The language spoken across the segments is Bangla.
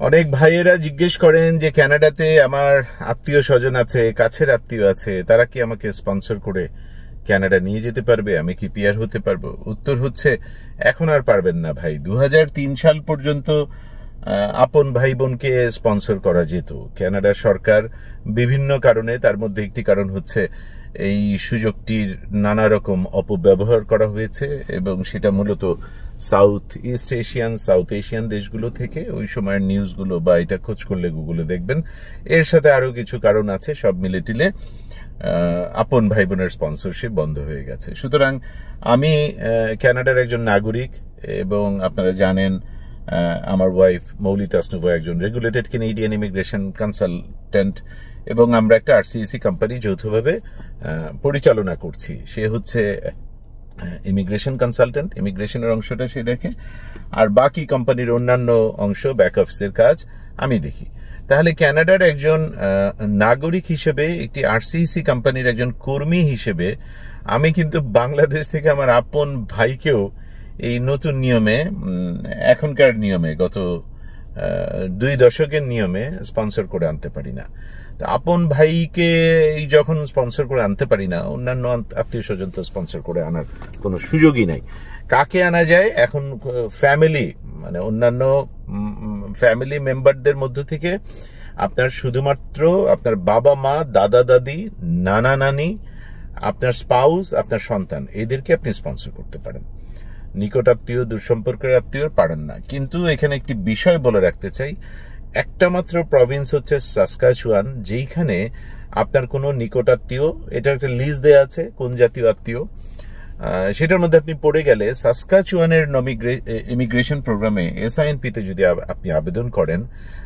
অনেক ভাইয়েরা জিজ্ঞেস করেন যে কানাডাতে আমার আত্মীয় স্বজন আছে, কাছের আত্মীয় আছে, তারা কি আমাকে স্পন্সর করে কানাডা নিয়ে যেতে পারবে? আমি কি পিআর হতে পারবো? উত্তর হচ্ছে এখন আর পারবেন না ভাই। 2003 সাল পর্যন্ত আপন ভাই বোনকে স্পন্সর করা যেত। কানাডার সরকার বিভিন্ন কারণে, তার মধ্যে একটি কারণ হচ্ছে এই সুযোগটির নানা রকম অপব্যবহার করা হয়েছে এবং সেটা মূলত সাউথ এশিয়ান দেশগুলো থেকে। ওই সময়ের নিউজগুলো বা এটা খোঁজ করলে গুগলে দেখবেন। এর সাথে আরো কিছু কারণ আছে, সব মিলে টিলে আপন ভাই বোনের স্পন্সরশিপ বন্ধ হয়ে গেছে। সুতরাং আমি কানাডার একজন নাগরিক এবং আপনারা জানেন আমার ওয়াইফ মৌলি তাসনুভা একজন রেগুলেটেড কেনেডিয়ান ইমিগ্রেশন কনসালটেন্ট এবং আমরা একটা আরসিইসি কোম্পানি যৌথভাবে পরিচালনা করছি। সে হচ্ছে ইমিগ্রেশন কনসালটেন্ট, ইমিগ্রেশনের অংশটা সে দেখে, আর বাকি কোম্পানির অন্যান্য অংশ ব্যাক অফিসের কাজ আমি দেখি। তাহলে কানাডার একজন নাগরিক হিসেবে, একটি আরসিইসি কোম্পানির একজন কর্মী হিসেবে আমি কিন্তু বাংলাদেশ থেকে আমার আপন ভাইকেও এই নতুন নিয়মে, এখনকার নিয়মে, গত 2 দশকের নিয়মে স্পন্সর করে আনতে পারি না। তো আপন ভাইকে যখন স্পন্সর করে আনতে পারি না, অন্যান্য আত্মীয় স্বজন তো স্পন্সর করে আনার কোনো সুযোগই নাই। কাকে আনা যায় এখন? ফ্যামিলি, মানে অন্যান্য ফ্যামিলি মেম্বারদের মধ্য থেকে আপনার শুধুমাত্র আপনার বাবা মা, দাদা দাদি, নানা নানি, আপনার স্পাউস, আপনার সন্তান, এদেরকে আপনি স্পন্সর করতে পারেন। নিকট আত্মীয়, দূরসম্পর্কের আত্মীয় পারেন না। কিন্তু এখানে একটি বিষয় বলে রাখতে চাই, একটা মাত্র প্রভিন্স হচ্ছে সাসকাচুয়ান, যেইখানে আপনার কোনো নিকট আত্মীয়, এটার একটা লিস্ট দেওয়া আছে কোন জাতীয় আত্মীয়, সেটার মধ্যে আপনি পড়ে গেলে সাসকাচুয়ানের ইমিগ্রেশন প্রোগ্রামে এসআইএনপিতে যদি আপনি আবেদন করেন,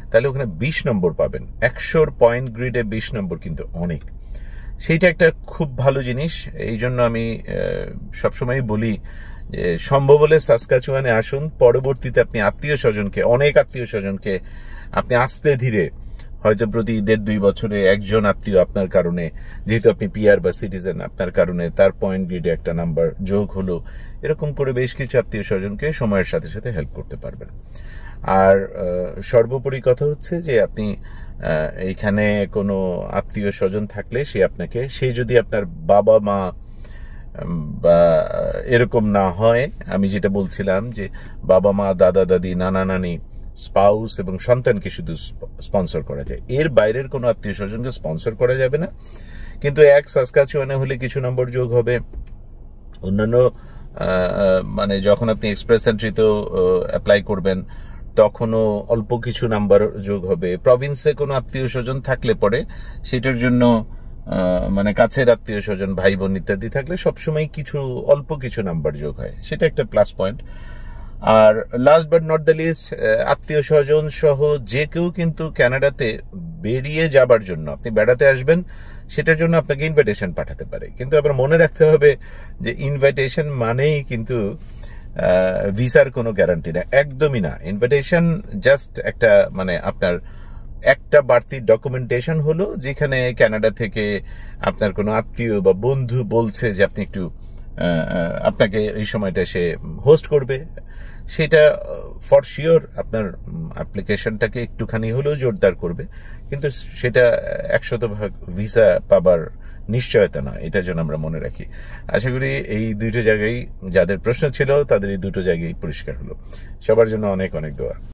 তাহলে ওখানে 20 নম্বর পাবেন। 100 পয়েন্ট গ্রিডে 20 নম্বর কিন্তু অনেক। সেইটা একটা খুব ভালো জিনিস। এই জন্য আমি সবসময় বলি যে সম্ভব হলে সাসকাচুয়ানে আসুন। পরবর্তীতে আপনি আত্মীয় স্বজনকে, অনেক আত্মীয় স্বজনকে আপনি আস্তে ধীরে, হয়তো প্রতি 1.5-2 বছরে একজন আত্মীয় আপনার কারণে, যেহেতু আপনি পিআর বা সিটিজেন, আপনার কারণে তার পয়েন্ট গ্রিডে একটা নাম্বার যোগ হলো, এরকম করে বেশ কিছু আত্মীয় স্বজনকে সময়ের সাথে সাথে হেল্প করতে পারবেন। আর সর্বোপরি কথা হচ্ছে যে আপনি এইখানে কোনো আত্মীয় স্বজন থাকলে সে যদি আপনার বাবা মা বা এরকম না হয়, আমি যেটা বলছিলাম যে বাবা মা, দাদা দাদি, নানা নানি, স্পাউস এবং সন্তানকে শুধু স্পন্সর করা যায়, এর বাইরের কোনো আত্মীয় স্বজনকে স্পন্সর করা যাবে না। কিন্তু সাসকাচুয়ানে হলে কিছু নম্বর যোগ হবে। অন্যান্য মানে যখন আপনি এক্সপ্রেস এন্ট্রিতেও অ্যাপ্লাই করবেন তখনও অল্প কিছু নাম্বার যোগ হবে। প্রভিন্সে কোনো আত্মীয় স্বজন থাকলে পরে সেটার জন্য, মানে কাছের আত্মীয় স্বজন, ভাই বোন ইত্যাদি থাকলে সবসময় অল্প কিছু নাম্বার যোগ হয়, সেটা একটা প্লাস পয়েন্ট। আর last but not the least, আত্মীয় স্বজন সহ যে কেউ কিন্তু কানাডাতে বেরিয়ে যাবার জন্য, আপনি বেড়াতে আসবেন, সেটার জন্য আপনাকে ইনভাইটেশন পাঠাতে পারে। কিন্তু আবার মনে রাখতে হবে যে ইনভাইটেশন মানেই কিন্তু ভিসার কোনো গ্যারান্টি না, একদমই না। ইনভাইটেশন জাস্ট একটা, মানে আপনার একটা বাড়তি ডকুমেন্টেশন হলো, যেখানে কানাডা থেকে আপনার কোনো আত্মীয় বা বন্ধু বলছে যে আপনি একটু, আপনাকে এই সময়টা সে হোস্ট করবে। সেটা ফর শিওর আপনার অ্যাপ্লিকেশনটাকে একটুখানি হলেও জোরদার করবে, কিন্তু সেটা 100% ভিসা পাবার নিশ্চয়তা না। এটা যেন আমরা মনে রাখি। আশা করি এই দুটো জায়গায় যাদের প্রশ্ন ছিল তাদের এই দুটো জায়গায় পরিষ্কার হলো। সবার জন্য অনেক অনেক দোয়া।